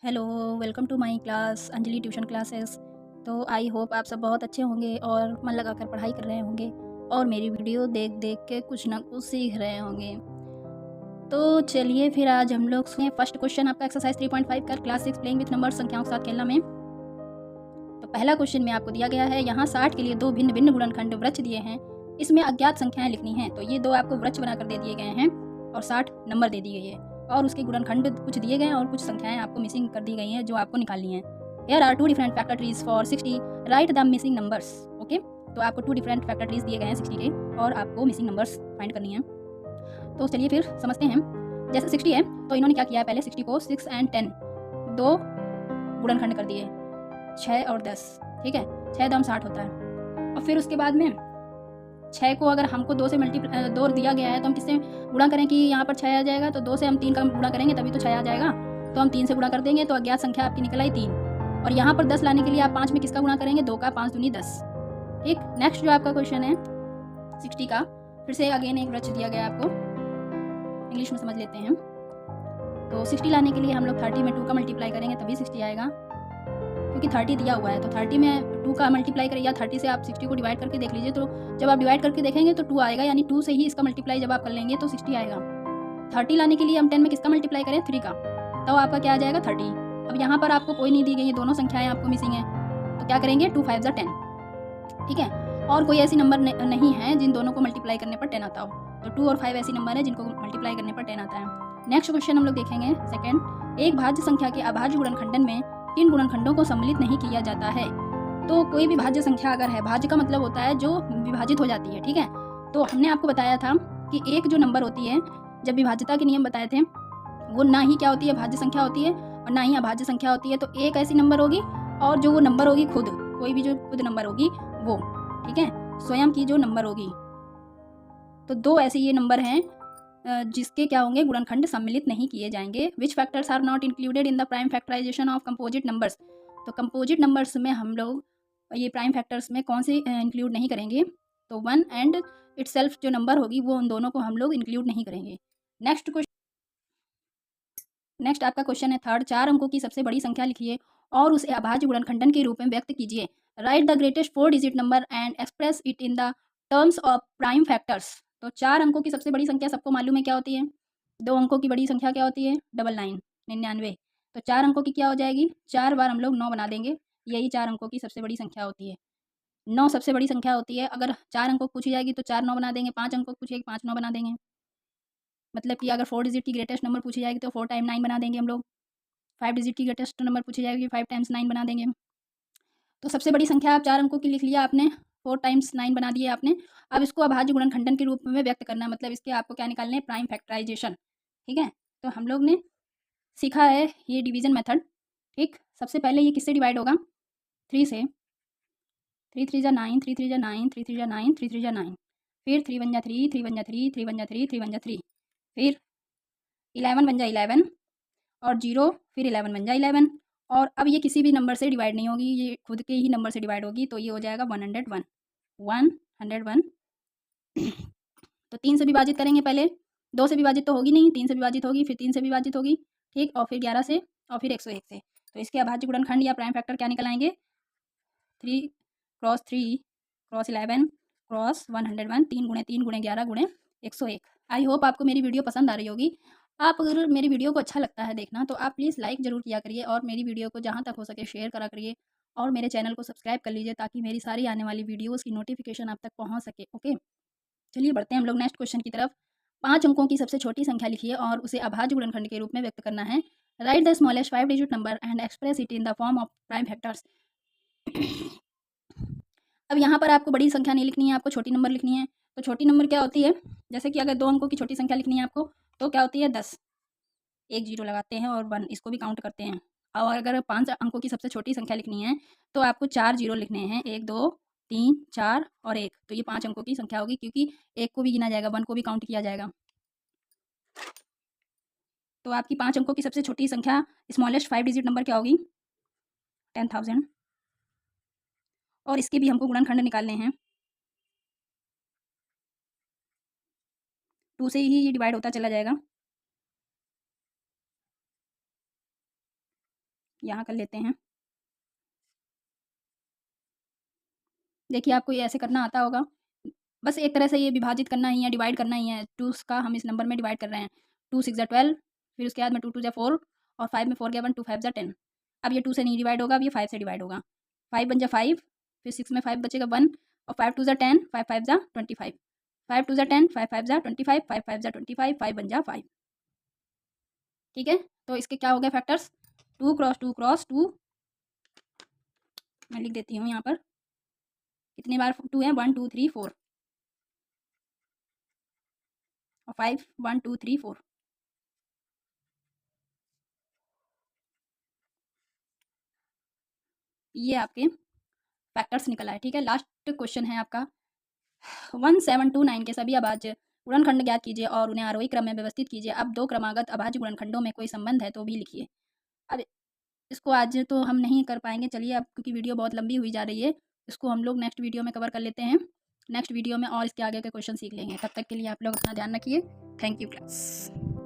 Hello, welcome to my class Anjali tuition classes. तो I hope आप सब बहुत अच्छे होंगे और मन लगाकर पढ़ाई कर रहे होंगे और मेरी वीडियो देख देख के कुछ ना कुछ सीख रहे होंगे। तो चलिए फिर आज हम लोग सुने फर्स्ट क्वेश्चन आपका एक्सरसाइज 3.5 कर क्लास 6 प्लेइंग विथ नंबर संख्याओं के साथ खेलना में। तो पहला क्वेश्चन में आपको दिया गया है, यहाँ 60 के लिए दो भिन्न भिन्न गुणनखंड वृक्ष दिए हैं, इसमें अज्ञात संख्याएं लिखनी हैं। तो ये दो आपको वृक्ष बनाकर दे दिए गए हैं और 60 नंबर दे दी गई है और उसके गुणनखंड कुछ दिए गए हैं और कुछ संख्याएं आपको मिसिंग कर दी गई हैं जो आपको निकालनी है। Here are two different factor trees for 60. Write the missing numbers. Okay, तो आपको 2 डिफरेंट फैक्टर ट्रीज दिए गए हैं 60 के और आपको मिसिंग नंबर्स फाइंड करनी है। तो चलिए फिर समझते हैं। जैसे 60 है तो इन्होंने क्या किया है, पहले 60 को 6 और 10 दो गुणनखंड कर दिए, 6 और 10। ठीक है, 6 दाम 60 होता है। और फिर उसके बाद में 6 को अगर हमको 2 से दो दिया गया है तो हम किससे गुणा करें कि यहाँ पर 6 आ जाएगा, तो 2 से हम 3 का गुणा करेंगे तभी तो 6 आ जाएगा। तो हम 3 से गुणा कर देंगे तो अज्ञात संख्या आपकी निकल आई 3। और यहाँ पर 10 लाने के लिए आप 5 में किसका गुणा करेंगे, 2 का, 5 दूनी 10। ठीक, नेक्स्ट जो आपका क्वेश्चन है 60 का, फिर से अगेन एक वृक्ष दिया गया आपको, इंग्लिश में समझ लेते हैं। तो 60 लाने के लिए हम लोग 30 में 2 का मल्टीप्लाई करेंगे तभी 60 आएगा, क्योंकि 30 दिया हुआ है। तो 30 में 2 का मल्टीप्लाई करें या 30 से आप 60 को डिवाइड करके देख लीजिए। तो जब आप डिवाइड करके देखेंगे तो 2 आएगा, यानी 2 से ही इसका मल्टीप्लाई जब आप कर लेंगे तो 60 आएगा। 30 लाने के लिए हम 10 में किसका मल्टीप्लाई करें, 3 का, तो आपका क्या आ जाएगा 30। अब यहाँ पर आपको कोई नहीं दी गई है, दोनों संख्याएं आपको मिसिंग है, तो क्या करेंगे 2 5 10। ठीक है, और कोई ऐसी नंबर नहीं है जिन दोनों को मल्टीप्लाई करने पर 10 आता हो। तो 2 और 5 ऐसी नंबर है जिनको मल्टीप्लाई करने पर 10 आता है। नेक्स्ट क्वेश्चन हम लोग देखेंगे सेकंड, एक भाज्य संख्या के अभाज्य गुणनखंडन में किन गुणनखंडों को सम्मिलित नहीं किया जाता है। तो कोई भी भाज्य संख्या अगर है, भाज्य का मतलब होता है जो विभाजित हो जाती है। ठीक है, तो हमने आपको बताया था कि एक जो नंबर होती है, जब विभाज्यता के नियम बताए थे, वो ना ही क्या होती है, भाज्य संख्या होती है और ना ही अभाज्य संख्या होती है। तो एक ऐसी नंबर होगी और जो वो नंबर होगी खुद, कोई भी जो खुद नंबर होगी वो, ठीक है, स्वयं की जो नंबर होगी। तो दो ऐसे ये नंबर हैं जिसके क्या होंगे, गुणनखंड सम्मिलित नहीं किए जाएंगे। Which factors are not included in the prime factorization of composite numbers. तो कंपोजिट नंबर्स में हम लोग ये प्राइम फैक्टर्स में कौन से इंक्लूड नहीं करेंगे, तो 1 एंड इटसेल्फ जो नंबर होगी वो उन दोनों को हम लोग इंक्लूड नहीं करेंगे। नेक्स्ट आपका क्वेश्चन है थर्ड, 4 अंकों की सबसे बड़ी संख्या लिखिए और उसे अभाज्य गुणनखंडन के रूप में व्यक्त कीजिए। Right the greatest 4 digit number and express it in the terms of prime factors. तो 4 अंकों की सबसे बड़ी संख्या सबको मालूम है क्या होती है, 2 अंकों की बड़ी संख्या क्या होती है, 99 99। तो 4 अंकों की क्या हो जाएगी, 4 बार हम लोग 9 बना देंगे, यही 4 अंकों की सबसे बड़ी संख्या होती है। 9 सबसे बड़ी संख्या होती है। अगर 4 अंकों पूछी जाएगी तो 4 9 बना देंगे, 5 अंकों पूछेगी 5 9 बना देंगे। मतलब कि अगर 4 डिजिट की ग्रेटेस्ट नंबर पूछी जाएगी तो 4 टाइम 9 बना देंगे हम लोग। 5 डिजिट की ग्रेटेस्ट नंबर पूछी जाएगी, 5 टाइम्स 9 बना देंगे। तो सबसे बड़ी संख्या आप 4 अंकों की लिख लिया आपने, 4 टाइम्स 9 बना दिए आपने। अब इसको अभाज्य गुणनखंडन के रूप में व्यक्त करना, मतलब इसके आपको क्या निकालने हैं, प्राइम फैक्टराइजेशन। ठीक है, तो हम लोग ने सीखा है ये डिवीजन मेथड। ठीक, सबसे पहले ये किससे डिवाइड होगा, 3 से। 3 3 जा 9, 3 3 जा 9, 3 3 जा 9, 3 3 जा 9। फिर 3 1 जा 3, 3 1 जा 3, 3 1 जा 3, 3 1 जा 3। फिर 11 1 जा 11 और 0, फिर 11 बन जाए 11। और अब ये किसी भी नंबर से डिवाइड नहीं होगी, ये खुद के ही नंबर से डिवाइड होगी, तो ये हो जाएगा 101 101। तो 3 से विभाजित करेंगे पहले, 2 से विभाजित तो होगी नहीं, 3 से विभाजित होगी, फिर 3 से विभाजित होगी। ठीक, और फिर 11 से और फिर 101 से। तो इसके अभाज्य गुणनखंड या प्राइम फैक्टर क्या निकल आएंगे, 3 क्रॉस 3 क्रॉस 11 क्रॉस 101, 3 गुणे 3 गुणे 11 गुणे 101। आई होप आपको मेरी वीडियो पसंद आ रही होगी। आप अगर मेरी वीडियो को अच्छा लगता है देखना तो आप प्लीज़ लाइक ज़रूर किया करिए और मेरी वीडियो को जहाँ तक हो सके शेयर करा करिए और मेरे चैनल को सब्सक्राइब कर लीजिए ताकि मेरी सारी आने वाली वीडियोज़ की नोटिफिकेशन आप तक पहुँच सके। ओके, चलिए बढ़ते हैं हम लोग नेक्स्ट क्वेश्चन की तरफ। 5 अंकों की सबसे छोटी संख्या लिखिए और उसे अभाज्य गुणनखंड के रूप में व्यक्त करना है। Right the smallest 5 digit number and express it in the form of prime factors. अब यहाँ पर आपको बड़ी संख्या नहीं लिखनी है, आपको छोटी नंबर लिखनी है। तो छोटी नंबर क्या होती है, जैसे कि अगर 2 अंकों की छोटी संख्या लिखनी है आपको, तो क्या होती है 10, एक जीरो लगाते हैं और 1 इसको भी काउंट करते हैं। और अगर 5 अंकों की सबसे छोटी संख्या लिखनी है तो आपको 4 जीरो लिखने हैं, 1 2 3 4 और 1। तो ये 5 अंकों की संख्या होगी, क्योंकि 1 को भी गिना जाएगा, 1 को भी काउंट किया जाएगा। तो आपकी 5 अंकों की सबसे छोटी संख्या स्मॉलेस्ट 5 डिजिट नंबर क्या होगी, 10,000। और इसके भी हमको गुणनखंड निकालने हैं। 2 से ही ये डिवाइड होता चला जाएगा। यहाँ कर लेते हैं। देखिए आपको ये ऐसे करना आता होगा। बस एक तरह से ये विभाजित करना ही है, डिवाइड करना ही है। 2 का हम इस नंबर में डिवाइड कर रहे हैं। 2 6 ज़ा 12, फिर उसके बाद में 2 2 ज़ा 4 और 5 में 4 गया 1, 2 5 ज़ा 10। अब ये 2 से नहीं डिवाइड होगा, अब ये 5 से डिवाइड होगा। 5 1 ज़ा 5, फिर 6 में 5 बचेगा 1 और 5 2 ज़ा 10, 5 5 ज़ा 25। 5 2 ज़ा 10, 5 5 ज़ा 25, 5 5 ज़ा 25, 5 1 ज़ा 5। ठीक है, तो इसके क्या हो गए फैक्टर्स? 2 cross 2 cross 2। मैं लिख देती हूँ यहाँ पर कितनी बार 2 है, 1 2 3 4 और 5 1 2 3 4। ये आपके फैक्टर्स निकल आए। ठीक है, लास्ट क्वेश्चन है आपका 1729 के सभी अभाज्य गुणनखंड ज्ञात कीजिए और उन्हें आरोही क्रम में व्यवस्थित कीजिए। अब दो क्रमागत अभाज्य गुणनखंडों में कोई संबंध है तो भी लिखिए। अब इसको आज तो हम नहीं कर पाएंगे, चलिए अब क्योंकि वीडियो बहुत लंबी हुई जा रही है, इसको हम लोग नेक्स्ट वीडियो में कवर कर लेते हैं। नेक्स्ट वीडियो में और इसके आगे के क्वेश्चन सीख लेंगे। तब तक के लिए आप लोग अपना ध्यान रखिए। Thank you class.